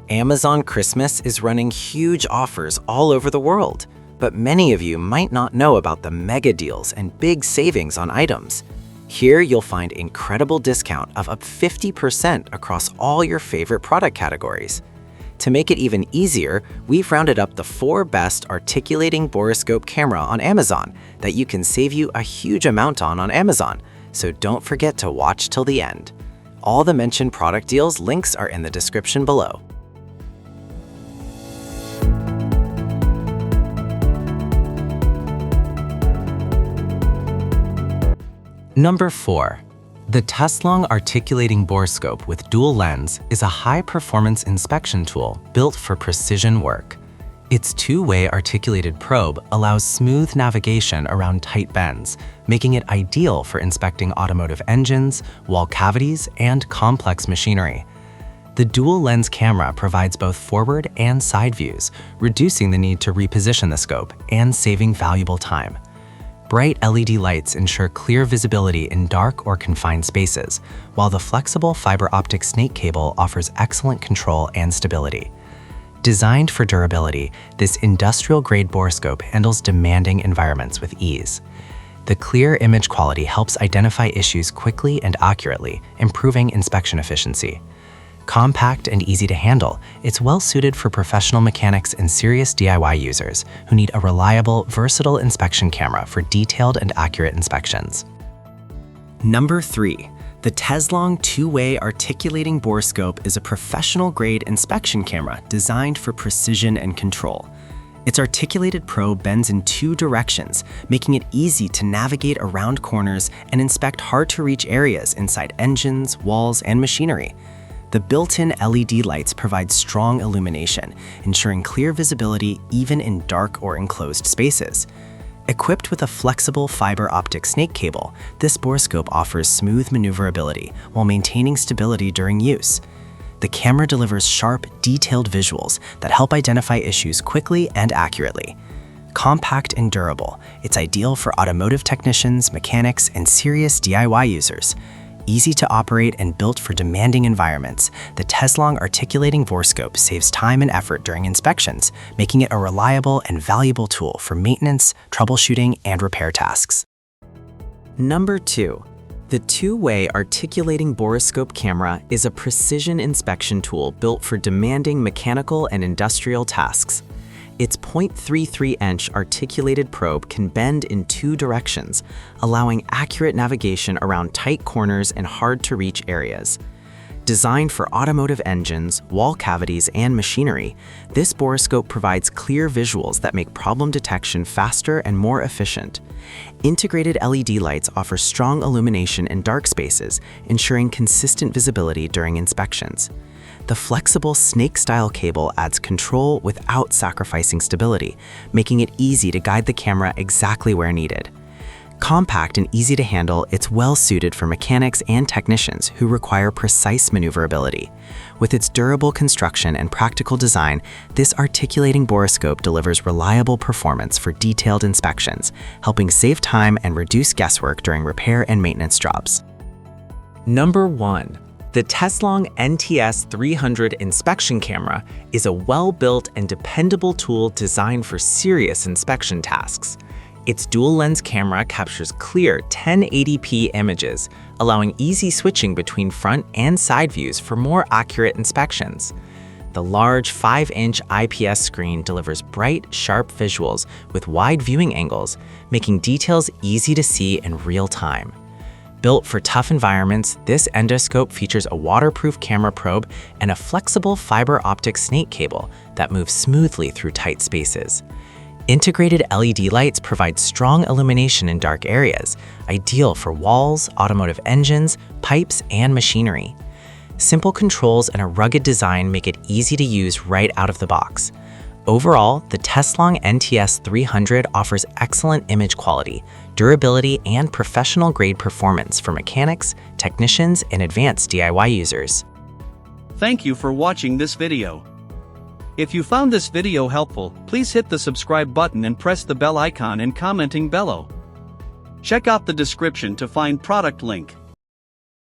Amazon Christmas is running huge offers all over the world, but many of you might not know about the mega deals and big savings on items. Here you'll find incredible discount of up 50% across all your favorite product categories. To make it even easier, we've rounded up the 4 best articulating borescope camera on Amazon that you can save you a huge amount on Amazon, so don't forget to watch till the end. All the mentioned product deals links are in the description below. Number 4. The Teslong Articulating Borescope with dual lens is a high-performance inspection tool built for precision work. Its two-way articulated probe allows smooth navigation around tight bends, making it ideal for inspecting automotive engines, wall cavities, and complex machinery. The dual-lens camera provides both forward and side views, reducing the need to reposition the scope and saving valuable time. Bright LED lights ensure clear visibility in dark or confined spaces, while the flexible fiber optic snake cable offers excellent control and stability. Designed for durability, this industrial-grade borescope handles demanding environments with ease. The clear image quality helps identify issues quickly and accurately, improving inspection efficiency. Compact and easy to handle, it's well-suited for professional mechanics and serious DIY users who need a reliable, versatile inspection camera for detailed and accurate inspections. Number 3. The Teslong two-way articulating borescope is a professional-grade inspection camera designed for precision and control. Its articulated probe bends in 2 directions, making it easy to navigate around corners and inspect hard-to-reach areas inside engines, walls, and machinery. The built-in LED lights provide strong illumination, ensuring clear visibility even in dark or enclosed spaces. Equipped with a flexible fiber optic snake cable, this borescope offers smooth maneuverability while maintaining stability during use. The camera delivers sharp, detailed visuals that help identify issues quickly and accurately. Compact and durable, it's ideal for automotive technicians, mechanics, and serious DIY users. Easy to operate and built for demanding environments, the Teslong Articulating Borescope saves time and effort during inspections, making it a reliable and valuable tool for maintenance, troubleshooting, and repair tasks. Number 2. The two-way articulating borescope camera is a precision inspection tool built for demanding mechanical and industrial tasks. Its 0.33-inch articulated probe can bend in 2 directions, allowing accurate navigation around tight corners and hard-to-reach areas. Designed for automotive engines, wall cavities, and machinery, this borescope provides clear visuals that make problem detection faster and more efficient. Integrated LED lights offer strong illumination in dark spaces, ensuring consistent visibility during inspections. The flexible snake-style cable adds control without sacrificing stability, making it easy to guide the camera exactly where needed. Compact and easy to handle, it's well-suited for mechanics and technicians who require precise maneuverability. With its durable construction and practical design, this articulating borescope delivers reliable performance for detailed inspections, helping save time and reduce guesswork during repair and maintenance jobs. Number 1. The Teslong NTS300 inspection camera is a well-built and dependable tool designed for serious inspection tasks. Its dual-lens camera captures clear 1080p images, allowing easy switching between front and side views for more accurate inspections. The large 5-inch IPS screen delivers bright, sharp visuals with wide viewing angles, making details easy to see in real time. Built for tough environments, this endoscope features a waterproof camera probe and a flexible fiber optic snake cable that moves smoothly through tight spaces. Integrated LED lights provide strong illumination in dark areas, ideal for walls, automotive engines, pipes, and machinery. Simple controls and a rugged design make it easy to use right out of the box. Overall, the Teslong NTS300 offers excellent image quality, durability, and professional-grade performance for mechanics, technicians, and advanced DIY users. Thank you for watching this video. If you found this video helpful, please hit the subscribe button and press the bell icon and commenting below. Check out the description to find product link.